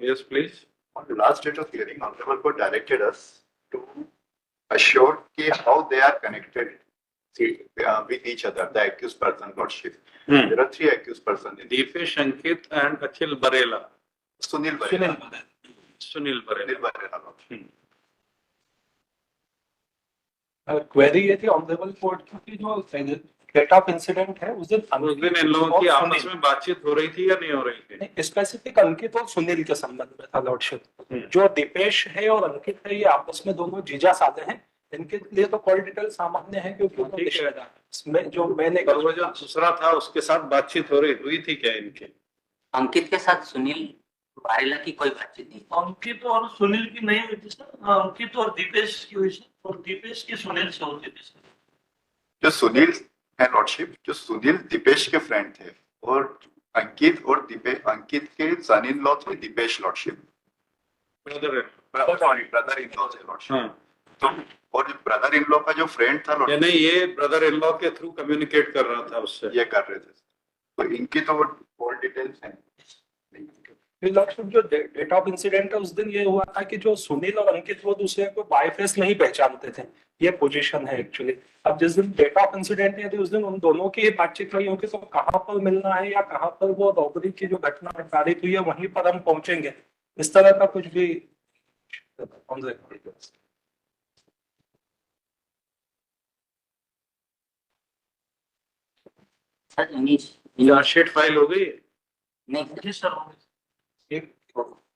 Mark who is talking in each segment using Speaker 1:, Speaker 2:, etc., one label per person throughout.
Speaker 1: Yes, please.
Speaker 2: On the last date of hearing, Honorable Court directed us to assure how they are connected with each other, the accused person, Lordship. There are three accused persons.
Speaker 1: Deepesh, Ankit, and Akhil Barela.
Speaker 2: Sunil Barela.
Speaker 1: Sunil Barela.
Speaker 3: Query ये थी honourable court की जो date of incident है उस दिन
Speaker 1: इन लोगों की आपस में बातचीत हो रही थी या नहीं हो रही थी?
Speaker 3: स्पेसिफिक अंकित और सुनील के संबंध में था लॉर्डशिप। जो दीपेश है और अंकित है ये आपस में दोनों जीजा साले हैं। इनके लिए तो कॉल डिटेल सामान्य है क्योंकि इसमें जो मैंने
Speaker 1: जो दूसरा था उसके साथ बातचीत हो रही हुई थी क्या इनके?
Speaker 4: अंकित के साथ सुनील बारेला की कोई बातचीत नहीं।
Speaker 5: अंकित और सुनील की नहीं हुई थी सर, अंकित और दीपेश की हुई सर, और दीपेश की सुनील से होती थी सर।
Speaker 2: जो सुनील है लॉर्डशिप, जो सुनील दीपेश के फ्रेंड थे और अंकित और अंकित के सन इन लॉ थे दीपेश लॉर्डशिप, ब्रदर इन लॉ थे लॉर्डशिप। तो और जो ब्रदर इन लॉ का जो फ्रेंड था लॉर्डशिप,
Speaker 1: नहीं ये ब्रदर इन लॉ के थ्रू कम्युनिकेट कर रहा था उससे,
Speaker 2: ये कर रहे थे। तो इनकी तो कॉल डिटेल्स हैं।
Speaker 3: जो डेट ऑफ इंसिडेंट है उस दिन ये हुआ था कि जो सुनील और अंकित वो दूसरे को बाय फेस नहीं पहचानते थे, ये पोजीशन है एक्चुअली। अब जिस दिन डेट ऑफ इंसिडेंट है उस दिन उन दोनों की बातचीत हुई होगी, तो कहाँ पर मिलना है या कहाँ पर वो रॉबरी की जो घटना प्रसारित हुई है वहीं पर हम पहुंचेंगे, इस तरह का कुछ भी
Speaker 1: शीट फाइल हो गई?
Speaker 5: नहीं सर,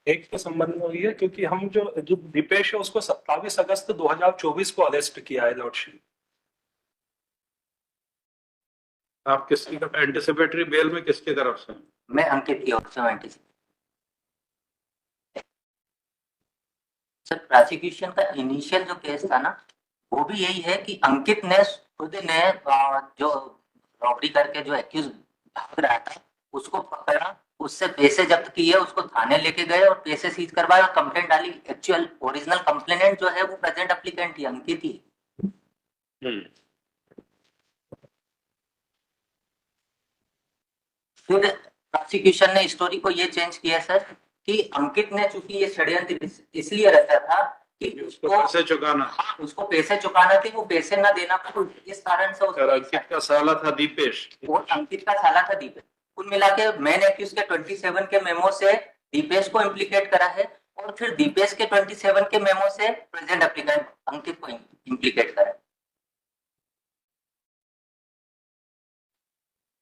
Speaker 3: एक के संबंध में हुई है क्योंकि हम जो दीपेश है उसको 27 अगस्त 2024 को अरेस्ट किया है लॉर्डशिप।
Speaker 1: आप किसकी एंटिसिपेटरी बेल में किसकी तरफ से?
Speaker 4: मैं अंकित की ओर से एंटिसिपेटरी। सर प्रोसिक्यूशन का इनिशियल जो केस था ना वो भी यही है कि अंकित ने खुद ने जो रॉबरी करके जो एक्यूज भाग रहा था उसको पकड़ा, उससे पैसे जब्त किए, उसको थाने लेके गए और पैसे सीज करवाए और कंप्लेंट डाली। एक्चुअल ओरिजिनल कंप्लेनेंट जो है वो प्रेजेंट एप्लीकेंट ही अंकित ही। फिर प्रोसिक्यूशन ने स्टोरी को ये चेंज किया सर कि अंकित ने चूंकि ये षड्यंत्र इसलिए रचा था कि
Speaker 1: उसको पैसे चुकाना,
Speaker 4: उसको पैसे चुकाना थे, वो पैसे ना देना पड़े, इस कारण से
Speaker 1: अंकित का साला था दीपेश
Speaker 4: और अंकित का साला था दीपेश। कुल मिला के मैंने एक्यूज के 27 के मेमो से दीपेश को इम्प्लीकेट करा है और फिर दीपेश के 27 के मेमो से प्रेजेंट एप्लीकेंट अंकित को इम्प्लीकेट करा है।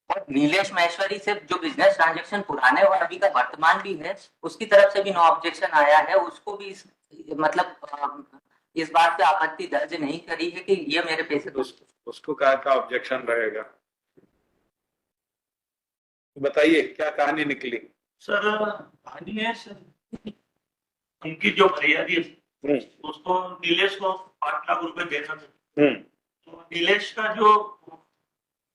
Speaker 4: और नीलेश महेश्वरी से जो बिजनेस ट्रांजैक्शन पुराने और अभी का वर्तमान भी है उसकी तरफ से भी नो ऑब्जेक्शन आया है, उसको भी मतलब इस बात पे आपत्ति दर्ज नहीं करी है कि ये मेरे पैसे।
Speaker 1: उसको क्या का ऑब्जेक्शन रहेगा? बताइए क्या कहानी निकली?
Speaker 5: सर कहानी है सर अंकित जो फरियादी है उसको नीलेश को 5 लाख रुपए देना था। तो नीलेश का जो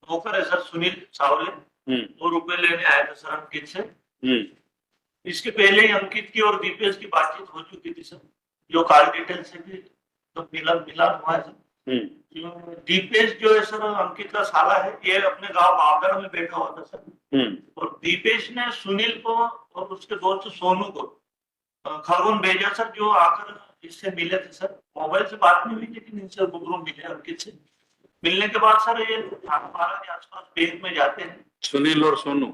Speaker 5: नौकर है सर सुनील सावले, वो रुपए लेने आया था सर अंकित से। इसके पहले ही अंकित की और दीपेश की बातचीत हो चुकी थी सर, जो कॉल डिटेल से भी तो मिला हुआ है सर। दीपेश जो है सर अंकित का साला है, ये अपने गांव बावगढ़ में बैठा हुआ था सर। और दीपेश ने सुनील को और उसके दोस्त सोनू को खरगोन भेजा सर, जो आकर इससे मिले थे सर। मोबाइल से बात नहीं हुई लेकिन इनसे रूबरू मिले अंकित से। मिलने के बाद सर ये 12 के आसपास बैंक में जाते हैं।
Speaker 1: सुनील और सोनू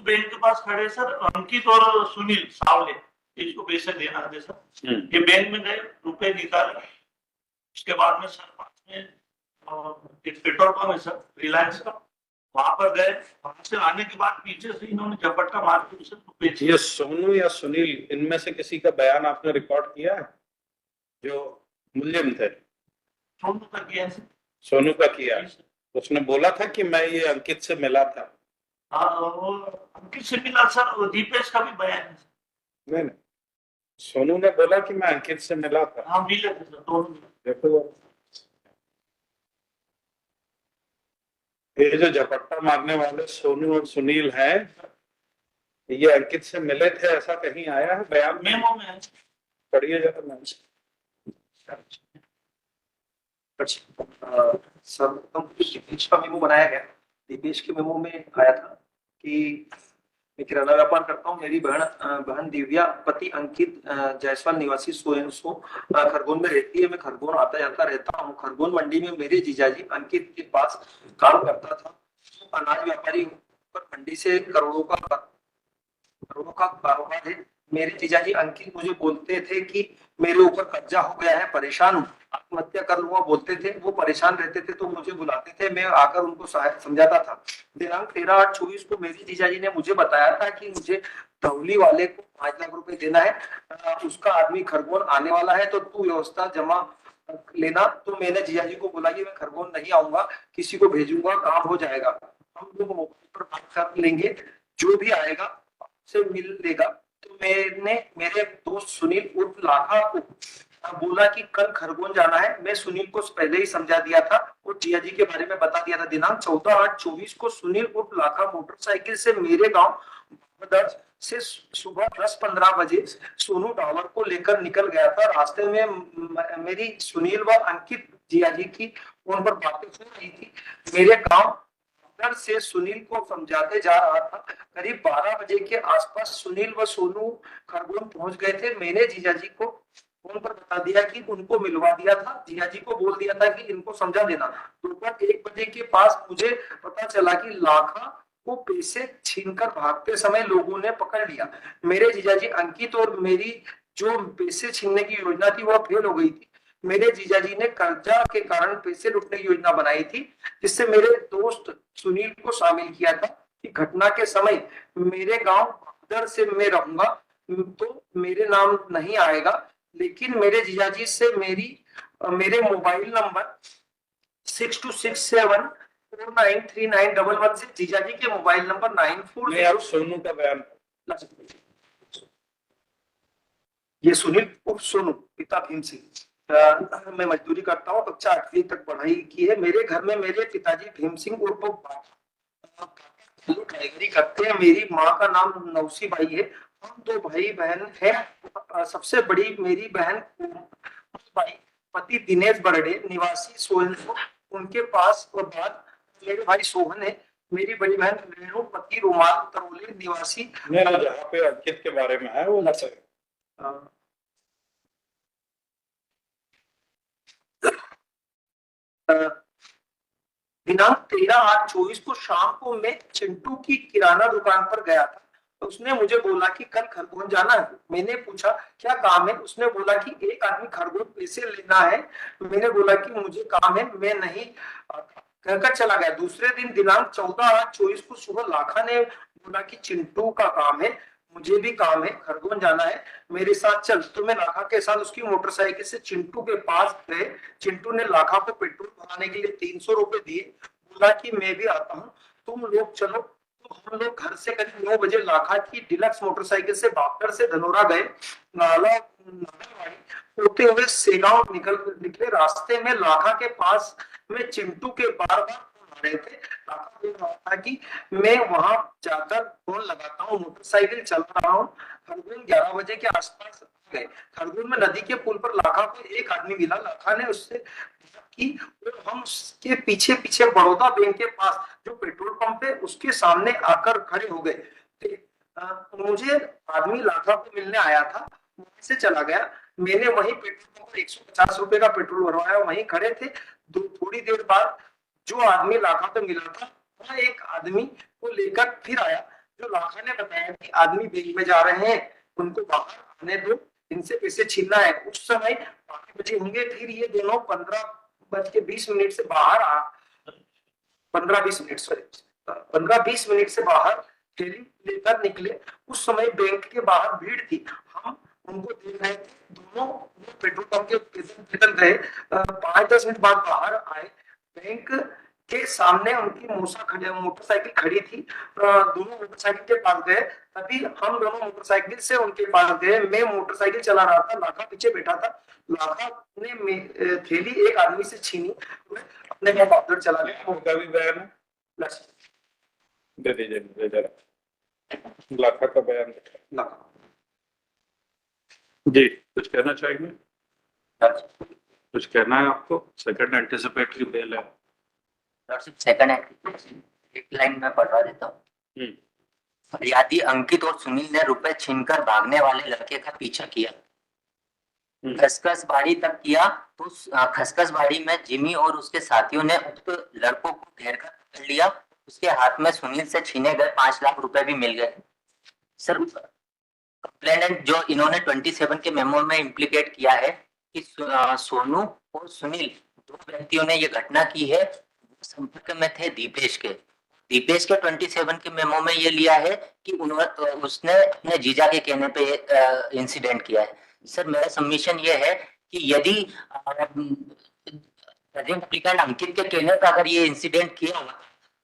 Speaker 5: बैंक के पास खड़े सर। अंकित और सुनील सावले इसको पैसे देना थे सर। ये बैंक में गए, रुपए निकाले। उसके बाद में सर पास में एक पेट्रोल पंप है सर रिलायंस का, वहां पर गए। वहां से आने के बाद पीछे से इन्होंने झपट्टा मार के उसे बेच।
Speaker 1: ये सोनू या सुनील इनमें से किसी का बयान आपने रिकॉर्ड किया है जो मुलजिम थे?
Speaker 5: सोनू का किया है।
Speaker 1: सोनू का किया। उसने बोला था कि मैं ये अंकित से मिला था।
Speaker 5: हाँ वो अंकित से मिला सर। वो दीपेश का भी बयान है।
Speaker 1: नहीं सोनू ने बोला कि मैं अंकित से मिला था।
Speaker 5: हाँ मिले थे सर दोनों।
Speaker 1: देखो ये जो झपट्टा मारने वाले सोनू और सुनील हैं, ये अंकित से मिले थे ऐसा कहीं आया है बयान?
Speaker 5: मेमो में है।
Speaker 1: पढ़िए जरा मैम।
Speaker 6: सर दीपेश का मेमो बनाया गया। दीपेश के मेमो में आया था कि मैं किराना व्यापार करता हूँ। मेरी बहन दिव्या पति अंकित जायसवाल निवासी सोयनसो खरगोन में रहती है। मैं खरगोन आता जाता रहता हूँ। खरगोन मंडी में मेरे जीजाजी अंकित के पास काम करता था। अनाज व्यापारी पर मंडी से करोड़ों का कारोबार है। मेरे जीजाजी अंकित मुझे बोलते थे कि मेरे ऊपर कब्जा हो गया है, परेशान हूँ, आत्महत्या कर लूंगा बोलते थे। वो परेशान रहते थे तो मुझे बुलाते थे, मैं आकर उनको समझाता था। दिनांक 13/8/24 को मेरी जीजाजी ने मुझे बताया था कि मुझे धौली वाले को 5 लाख रुपए देना है, उसका आदमी खरगोन आने वाला है, तो तू व्यवस्था जमा लेना। तो मैंने जीजाजी को बोला कि मैं खरगोन नहीं आऊंगा, किसी को भेजूंगा, काम हो जाएगा, हम लोग मोबाइल पर बात कर लेंगे, जो भी आएगा से मिल लेगा। तो मैंने मेरे दोस्त सुनील उर्फ लाखा को बोला कि कल खरगोन जाना है। मैं सुनील को पहले ही समझा दिया था और जिया जी के बारे में बता दिया था। दिनांक 14/8/24 को सुनील उर्फ लाखा मोटरसाइकिल से मेरे गांव से सुबह 10:15 बजे सोनू टावर को लेकर निकल गया था। रास्ते में मेरी सुनील व अंकित जिया जी की फोन पर बातें हो रही थी। मेरे गांव से सुनील को समझाते जा रहा था। करीब 12 बजे के आसपास सुनील व सोनू खरगोन पहुंच गए थे। मैंने जीजाजी को फोन पर बता दिया कि उनको मिलवा दिया था। जीजाजी को बोल दिया था कि इनको समझा देना। दोपहर 1 बजे के पास मुझे पता चला कि लाखा को पैसे छीनकर भागते समय लोगों ने पकड़ लिया। मेरे जीजाजी अंकित और मेरी जो पैसे छीनने की योजना थी वह फेल हो गई थी। मेरे जीजाजी ने कर्जा के कारण पैसे लूटने की योजना बनाई थी, जिससे मेरे दोस्त सुनील को शामिल किया था कि घटना के समय मेरे गांव उधर से मैं रहूंगा तो मेरे नाम नहीं आएगा, लेकिन मेरे जीजाजी से मेरे मोबाइल नंबर 6267493911 से जीजाजी के मोबाइल नंबर 94
Speaker 1: सोनू का बयान।
Speaker 6: ये सुनील उर्फ सोनू पिता भीम सिंह। मैं मजदूरी करता हूँ, कक्षा 8वीं तक पढ़ाई की है। मेरे घर में मेरे पिताजी भीम सिंह उर्फ ड्राइवरी करते हैं। मेरी माँ का नाम नौसी बाई है। हम 2 भाई बहन हैं। सबसे बड़ी मेरी बहन बाई पति दिनेश बरडे निवासी सोनपुर, उनके पास और बाद मेरे भाई सोहन है। मेरी बड़ी बहन रेणु पति रुमाल तरोले निवासी।
Speaker 1: जहाँ पे अंकित के बारे में है वो
Speaker 6: दिनांक 13/8/24 को शाम को मैं चिंटू की किराना दुकान पर गया था। तो उसने मुझे बोला कि कल खरगोन जाना है। मैंने पूछा क्या काम है। उसने बोला कि एक आदमी खरगोन पैसे लेना है। मैंने बोला कि मुझे काम है, मैं नहीं कहकर चला गया। दूसरे दिन दिनांक 14/8/24 को सुबह लाखा ने बोला कि चिंटू का काम है, मुझे भी काम है, खरगोन जाना है, मेरे साथ चल। तो मैं लाखा के साथ उसकी मोटरसाइकिल से चिंटू के पास गए। चिंटू ने लाखा को पेट्रोल भराने के लिए 300 रुपए दिए, बोला कि मैं भी आता हूँ, तुम लोग चलो। तो हम लोग घर से करीब 9 बजे लाखा की डिलक्स मोटरसाइकिल से बागड़ से धनोरा गए। नालावाड़ी होते हुए सेगांव निकले। रास्ते में लाखा के पास में चिंटू के बार रहे थे। लाखा बोल रहा था कि मैं वहां जाकर फोन लगाता हूँ, मोटरसाइकिल चला रहा हूँ। खरगोन 11 बजे के आसपास गए। खरगोन में नदी के पुल पर लाखा को एक आदमी मिला। लाखा ने उससे कि हम उसके पीछे पीछे बड़ौदा बैंक के पास जो पेट्रोल पंप है उसके सामने आकर खड़े हो गए। मुझे आदमी लाखा को मिलने आया था, वहीं से चला गया। मैंने वहीं पेट्रोल पंप पर 150 रुपए का पेट्रोल भरवाया, वहीं खड़े थे। थोड़ी देर बाद जो आदमी लाखा को मिला था वह एक आदमी को लेकर फिर आया। जो लाखा ने बताया कि आदमी बैंक में जा रहे हैं, उनको बाहर आने दो, इनसे पैसे छीनना है। उस समय 5 बजे होंगे। फिर ये दोनों 15:20 से बाहर 15-20 मिनट से बाहर थैली लेकर निकले। उस समय बैंक के बाहर भीड़ थी, हम उनको देख रहे थे। दोनों पेट्रोल पंप के पैदल गए। 5-10 मिनट बाद बाहर आए। बैंक के सामने उनकी मोटरसाइकिल खड़ी थी। दोनों मोटरसाइकिल के पास गए। तभी हम दोनों मोटरसाइकिल से उनके पास गए। मैं मोटरसाइकिल चला रहा था, लाखा पीछे बैठा था। लाखा ने थैली एक आदमी से छीनी, अपने घर चला गया।
Speaker 1: उनका भी बयान है, दे दीजिए जरा लाखा का बयान।
Speaker 6: लाखा
Speaker 1: जी कुछ कहना चाहेंगे? कुछ कहना है आपको? सेकंड एंटीसिपेटरी बेल है।
Speaker 4: सेकंड एक लाइन में पढ़वा देता हूँ। फरियादी अंकित और सुनील ने रुपए छीनकर भागने वाले लड़के का पीछा किया। खसखस बाड़ी तक किया तो खसखस बाड़ी में जिमी और उसके साथियों ने उक्त लड़कों को घेर कर पकड़ लिया। उसके हाथ में सुनील से छीने गए 5 लाख रुपए भी मिल गए। सर, कंप्लेनेंट जो इन्होंने 27 के मेमो में इम्प्लीकेट किया है कि सोनू और सुनील, 2 व्यक्तियों ने ये घटना की है, संपर्क में थे दीपेश के। दीपेश के 27 के मेमो में ये लिया है कि उसने अपने जीजा के कहने पे इंसिडेंट किया है। सर, मेरा सबमिशन ये है कि यदि प्रेजेंट एप्लीकेंट अंकित के कहने पर अगर ये इंसिडेंट किया हुआ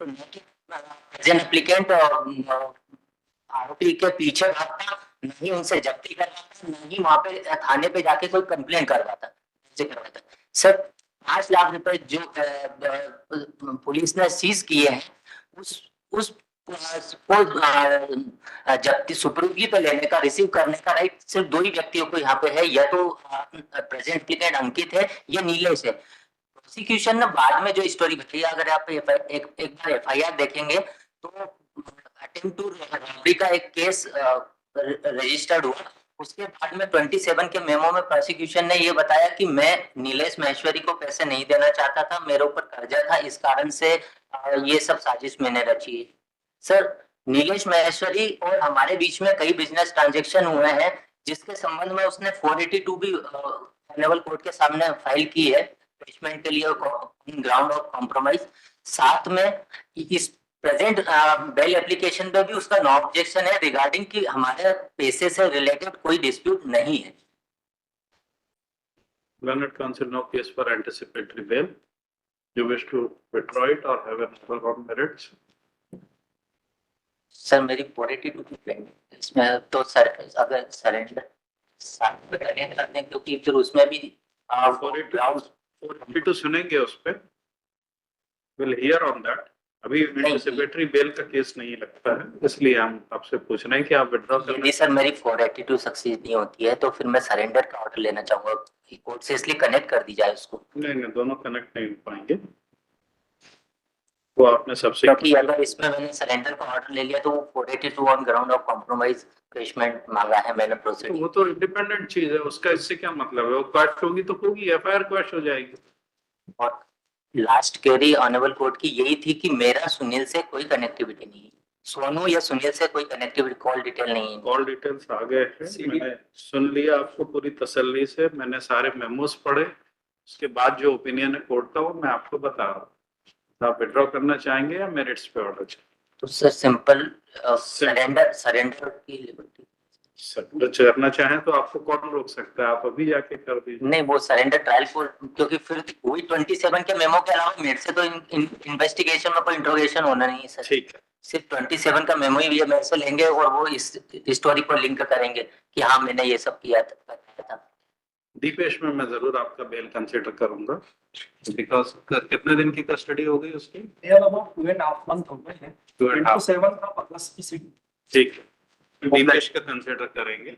Speaker 4: तो प्रेजेंट एप्लीकेंट आरोपी के पीछे भागता, नहीं उनसे जब्ती करवाता, नहीं वहां पे थाने पे जाके कोई कंप्लेन करवाता। सर, 5 लाख रुपए जो पुलिस ने सीज किए हैं उस जब्ती सुपुर्दगी पे लेने का, रिसीव करने का राइट सिर्फ 2 ही व्यक्तियों को यहाँ पे है, या तो प्रेजेंट एप्लीकेंट अंकित है या नीलेश है। प्रोसिक्यूशन ने बाद में जो स्टोरी बताई, अगर आप एक बार FIR देखेंगे तो अटेम्प्ट टू रॉबरी का एक केस रजिस्टर्ड हुआ। उसके बाद में 27 के मेमो में प्रोसिक्यूशन ने ये बताया कि मैं नीलेश महेश्वरी को पैसे नहीं देना चाहता था, मेरे ऊपर कर्जा था, इस कारण से ये सब साजिश मैंने रची है। सर, नीलेश महेश्वरी और हमारे बीच में कई बिजनेस ट्रांजेक्शन हुए हैं जिसके संबंध में उसने 482 भी ऑनरेबल कोर्ट के सामने फाइल की है पेशमेंट के लिए ग्राउंड ऑफ कॉम्प्रोमाइज। साथ में इस प्रेजेंट बेल एप्लीकेशन पे भी उसका नो ऑब्जेक्शन है रिगार्डिंग कि हमारे पैसे से रिलेटेड कोई डिस्प्यूट नहीं है।
Speaker 1: Learned counsel, no case for anticipatory bail. You wish to withdraw it or have an on merits?
Speaker 4: Sir, मेरी 482 की पेंडिंग, इसमें तो सर अगर सरेंडर साथ में करते हैं क्योंकि फिर उसमें भी
Speaker 1: 482 सुनेंगे उस पे, विल हियर ऑन दैट। अभी एंटिसिपेटरी बेल का केस नहीं लगता है, इसलिए हम आपसे पूछ रहे हैं कि आप विड्रॉ कर
Speaker 4: यदि सर मेरी 482 सक्सेस नहीं होती है तो फिर मैं सरेंडर का ऑर्डर लेना चाहूंगा, कोर्ट से इसलिए कनेक्ट कर दी जाए उसको।
Speaker 1: नहीं, दोनों कनेक्ट नहीं हो पाएंगे, वो आपने सबसे,
Speaker 4: क्योंकि अगर इसमें मैंने सरेंडर का ऑर्डर ले लिया तो वो 482 ऑन ग्राउंड ऑफ कॉम्प्रोमाइज पेशमेंट मांगा है मैंने प्रोसीड।
Speaker 1: वो तो इंडिपेंडेंट चीज है, उसका इससे क्या मतलब है? वो क्वेश्चन होगी तो होगी, FIR क्वेश्चन हो जाएगी।
Speaker 4: और लास्ट क्वेरी ऑनरेबल कोर्ट की यही थी कि मेरा सुनील से कोई कनेक्टिविटी नहीं है, सोनू या सुनील से कोई कनेक्टिविटी, कॉल डिटेल नहीं है।
Speaker 1: कॉल डिटेल्स आ गए हैं, मैंने सुन लिया आपको पूरी तसल्ली से, मैंने सारे मेमोस पढ़े, उसके बाद जो ओपिनियन है कोर्ट का वो मैं आपको बता रहा हूँ। आप विड्रॉ करना चाहेंगे या मेरिट्स पे ऑर्डर चाहिए?
Speaker 4: तो सर सिंपल सरेंडर की लिबर्टी।
Speaker 1: सरेंडर करना चाहें तो आपको कौन रोक सकता है? आप अभी जाके कर दीजिए।
Speaker 4: नहीं, वो सरेंडर ट्रायल कोर्ट, क्योंकि फिर वही 27 के मेमो के अलावा मेरे से तो इन्वेस्टिगेशन में कोई इंट्रोगेशन होना नहीं है सर।
Speaker 1: ठीक है,
Speaker 4: सिर्फ 27 का मेमो ही मेरे से लेंगे और वो इस स्टोरी को लिंक करेंगे कि हाँ मैंने ये सब किया था।
Speaker 1: दीपेश में मैं जरूर आपका बेल कंसिडर करूंगा, बिकॉज कितने दिन की कस्टडी हो गई उसकी?
Speaker 3: अबाउट 2.5 मंथ हो गए हैं।
Speaker 1: 2.5
Speaker 3: 27 का प्लस की सीट।
Speaker 1: ठीक है, दीपेश का कंसिडर करेंगे।